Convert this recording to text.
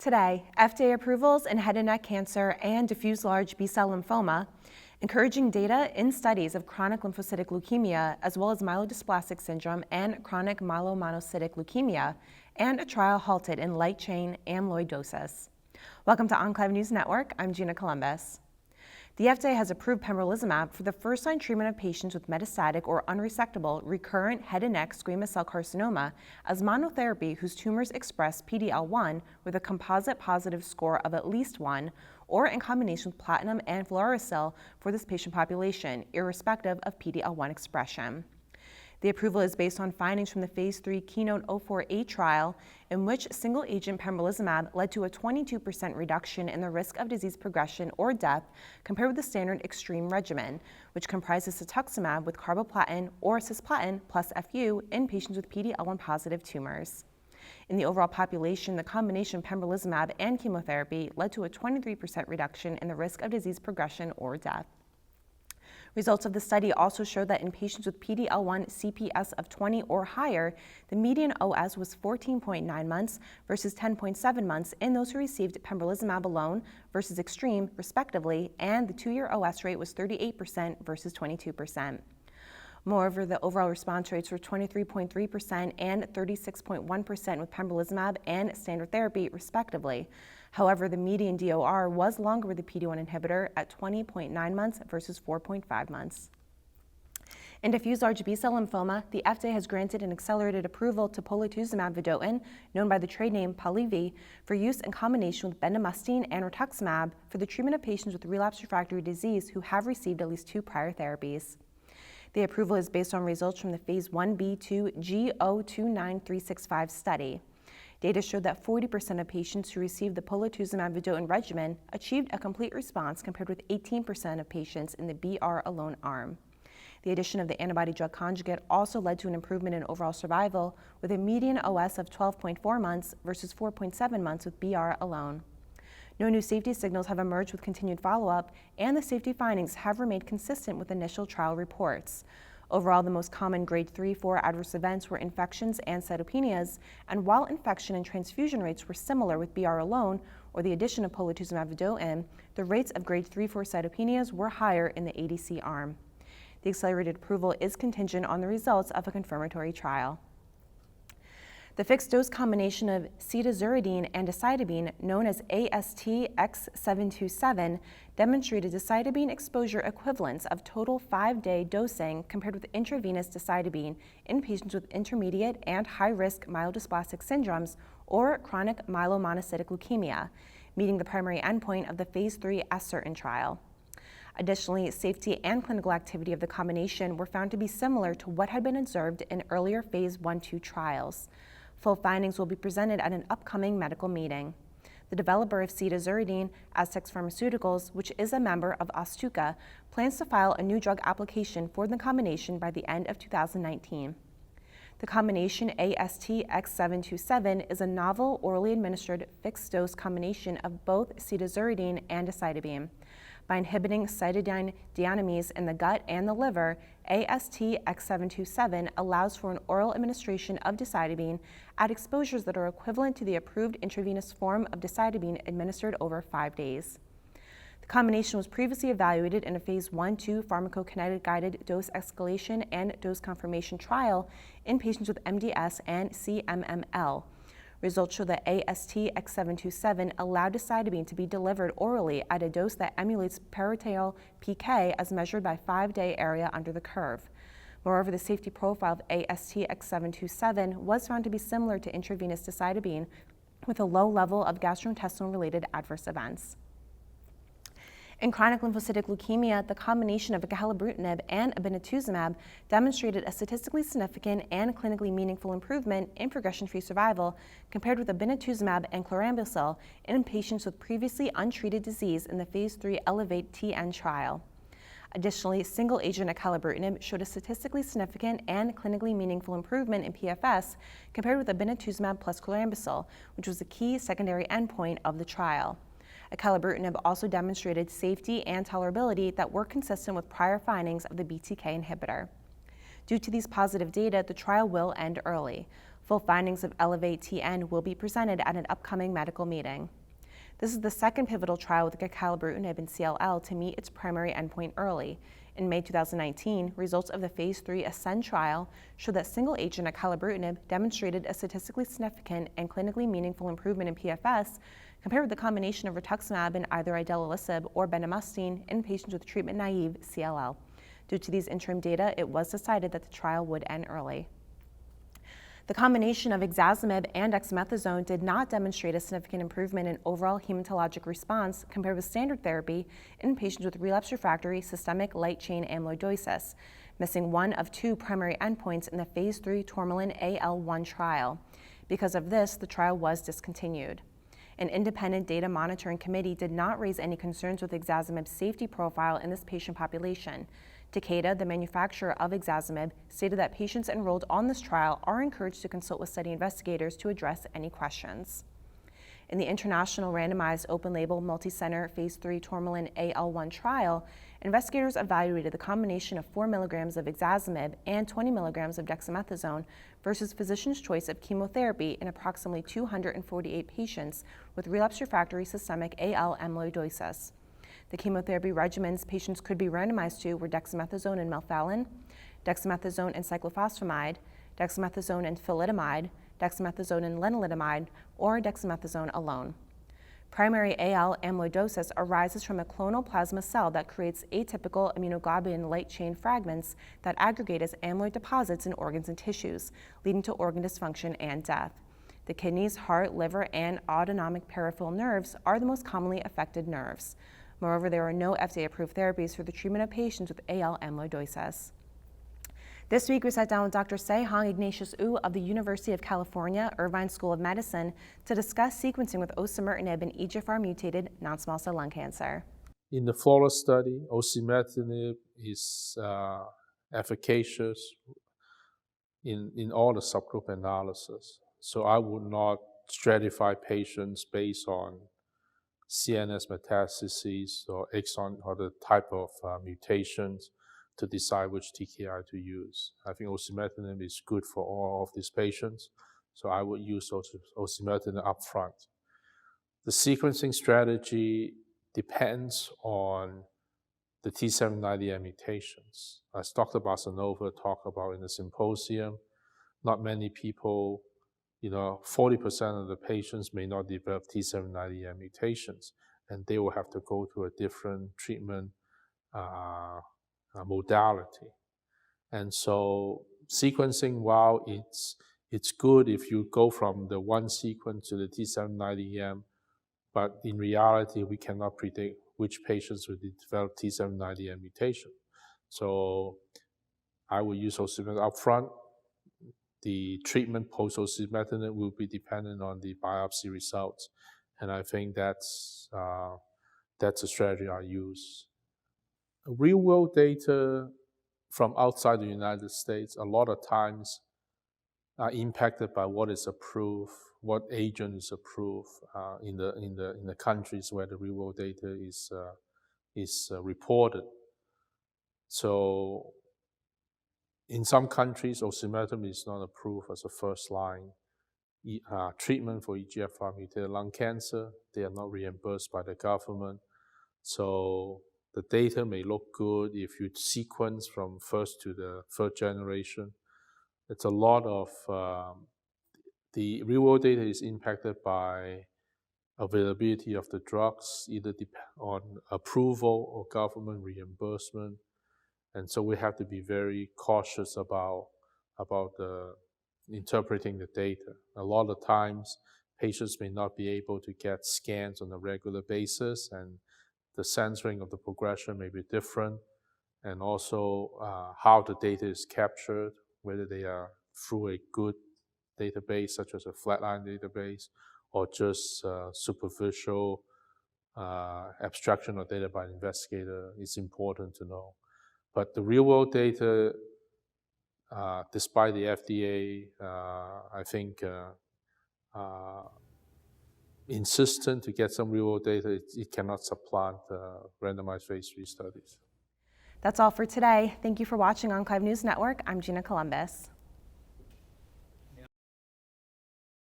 Today, FDA approvals in head and neck cancer and diffuse large B-cell lymphoma, encouraging data in studies of chronic lymphocytic leukemia, as well as myelodysplastic syndrome and chronic myelomonocytic leukemia, and a trial halted in light chain amyloidosis. Welcome to Enclave News Network. I'm Gina Columbus. The FDA has approved pembrolizumab for the first-line treatment of patients with metastatic or unresectable recurrent head and neck squamous cell carcinoma as monotherapy whose tumors express PD-L1 with a composite positive score of at least 1, or in combination with platinum and fluorouracil for this patient population, irrespective of PD-L1 expression. The approval is based on findings from the Phase 3 KEYNOTE-048 trial, in which single-agent pembrolizumab led to a 22% reduction in the risk of disease progression or death compared with the standard extreme regimen, which comprises cetuximab with carboplatin or cisplatin plus FU in patients with PD-L1 positive tumors. In the overall population, the combination pembrolizumab and chemotherapy led to a 23% reduction in the risk of disease progression or death. Results of the study also show that in patients with PD-L1 CPS of 20 or higher, the median OS was 14.9 months versus 10.7 months in those who received pembrolizumab alone versus extreme, respectively, and the 2-year OS rate was 38% versus 22%. Moreover, the overall response rates were 23.3% and 36.1% with pembrolizumab and standard therapy, respectively. However, the median DOR was longer with the PD-1 inhibitor at 20.9 months versus 4.5 months. In diffuse large B-cell lymphoma, the FDA has granted an accelerated approval to polatuzumab vedotin, known by the trade name Polivy, for use in combination with bendamustine and rituximab for the treatment of patients with relapsed refractory disease who have received at least 2 prior therapies. The approval is based on results from the Phase 1b/2 G029365 study. Data showed that 40% of patients who received the polatuzumab vedotin regimen achieved a complete response compared with 18% of patients in the BR alone arm. The addition of the antibody-drug conjugate also led to an improvement in overall survival with a median OS of 12.4 months versus 4.7 months with BR alone. No new safety signals have emerged with continued follow-up, and the safety findings have remained consistent with initial trial reports. Overall, the most common grade 3-4 adverse events were infections and cytopenias, and while infection and transfusion rates were similar with BR alone or the addition of polatuzumab vedotin, the rates of grade 3-4 cytopenias were higher in the ADC arm. The accelerated approval is contingent on the results of a confirmatory trial. The fixed-dose combination of cedazuridine and decitabine, known as ASTX727, demonstrated decitabine exposure equivalence of total 5-day dosing compared with intravenous decitabine in patients with intermediate and high-risk myelodysplastic syndromes or chronic myelomonocytic leukemia, meeting the primary endpoint of the Phase 3 ASCERTAIN trial. Additionally, safety and clinical activity of the combination were found to be similar to what had been observed in earlier Phase 1-2 trials. Full findings will be presented at an upcoming medical meeting. The developer of cedazuridine, Aztecs Pharmaceuticals, which is a member of Otsuka, plans to file a new drug application for the combination by the end of 2019. The combination ASTX727 is a novel orally administered fixed-dose combination of both cedazuridine and decitabine. By inhibiting cytidine deaminase in the gut and the liver, ASTX727 allows for an oral administration of decitabine at exposures that are equivalent to the approved intravenous form of decitabine administered over 5 days. The combination was previously evaluated in a Phase 1-2 pharmacokinetic-guided dose escalation and dose confirmation trial in patients with MDS and CMML. Results show that ASTX727 allowed decitabine to be delivered orally at a dose that emulates peritoneal PK as measured by 5-day area under the curve. Moreover, the safety profile of ASTX727 was found to be similar to intravenous decitabine with a low level of gastrointestinal-related adverse events. In chronic lymphocytic leukemia, the combination of acalabrutinib and obinutuzumab demonstrated a statistically significant and clinically meaningful improvement in progression-free survival compared with obinutuzumab and chlorambucil in patients with previously untreated disease in the Phase 3 ELEVATE-TN trial. Additionally, single-agent acalabrutinib showed a statistically significant and clinically meaningful improvement in PFS compared with obinutuzumab plus chlorambucil, which was a key secondary endpoint of the trial. Acalabrutinib also demonstrated safety and tolerability that were consistent with prior findings of the BTK inhibitor. Due to these positive data, the trial will end early. Full findings of ELEVATE-TN will be presented at an upcoming medical meeting. This is the second pivotal trial with acalabrutinib in CLL to meet its primary endpoint early. In May 2019, results of the Phase 3 ASCEND trial showed that single-agent acalabrutinib demonstrated a statistically significant and clinically meaningful improvement in PFS compared with the combination of rituximab and either idelalisib or bendamustine in patients with treatment-naive CLL. Due to these interim data, it was decided that the trial would end early. The combination of ixazomib and dexamethasone did not demonstrate a significant improvement in overall hematologic response compared with standard therapy in patients with relapsed refractory systemic light chain amyloidosis, missing one of two primary endpoints in the Phase 3 Tourmaline AL1 trial. Because of this, the trial was discontinued. An independent data monitoring committee did not raise any concerns with ixazomib's safety profile in this patient population. Takeda, the manufacturer of ixazomib, stated that patients enrolled on this trial are encouraged to consult with study investigators to address any questions. In the international randomized open-label multicenter Phase 3 Tourmaline AL1 trial, investigators evaluated the combination of 4 milligrams of ixazomib and 20 milligrams of dexamethasone versus physician's choice of chemotherapy in approximately 248 patients with relapsed refractory systemic AL amyloidosis. The chemotherapy regimens patients could be randomized to were dexamethasone and melphalan, dexamethasone and cyclophosphamide, dexamethasone and thalidomide, dexamethasone and lenalidomide, or dexamethasone alone. Primary AL amyloidosis arises from a clonal plasma cell that creates atypical immunoglobulin light chain fragments that aggregate as amyloid deposits in organs and tissues, leading to organ dysfunction and death. The kidneys, heart, liver, and autonomic peripheral nerves are the most commonly affected nerves. Moreover, there are no FDA-approved therapies for the treatment of patients with AL amyloidosis. This week, we sat down with Dr. Se-Hong Ignatius Wu of the University of California, Irvine School of Medicine to discuss sequencing with osimertinib in EGFR-mutated non-small cell lung cancer. In the FLORA study, osimertinib is efficacious in all the subgroup analysis. So I would not stratify patients based on CNS metastases or exon or the type of mutations to decide which TKI to use. I think osimertinib is good for all of these patients, so I would use osimertinib up front. The sequencing strategy depends on the T790M mutations. As Dr. Basanova talked about in the symposium, not many people, 40% of the patients may not develop T790M mutations, and they will have to go to a different treatment modality. And so sequencing, while it's good if you go from the one sequence to the T790M, but in reality, we cannot predict which patients will develop T790M mutation. So I will use osimertinib up front. The treatment post-osimertinib will be dependent on the biopsy results, and I think that's a strategy I use. Real-world data from outside the United States a lot of times are impacted by what is approved, what agent is approved in the countries where the real-world data is reported. So in some countries, osimertinib is not approved as a first-line treatment for EGFR-mutated lung cancer. They are not reimbursed by the government. So the data may look good if you sequence from first to the third generation. It's a lot of, the real-world data is impacted by availability of the drugs, either on approval or government reimbursement. And so we have to be very cautious about interpreting the data. A lot of times, patients may not be able to get scans on a regular basis, and the censoring of the progression may be different, and also how the data is captured, whether they are through a good database, such as a flatline database, or just superficial abstraction of data by an investigator is important to know. But the real-world data, despite the FDA, I think, insistent to get some real-world data, it cannot supplant randomized Phase 3 studies. That's all for today. Thank you for watching Enclave News Network. I'm Gina Columbus.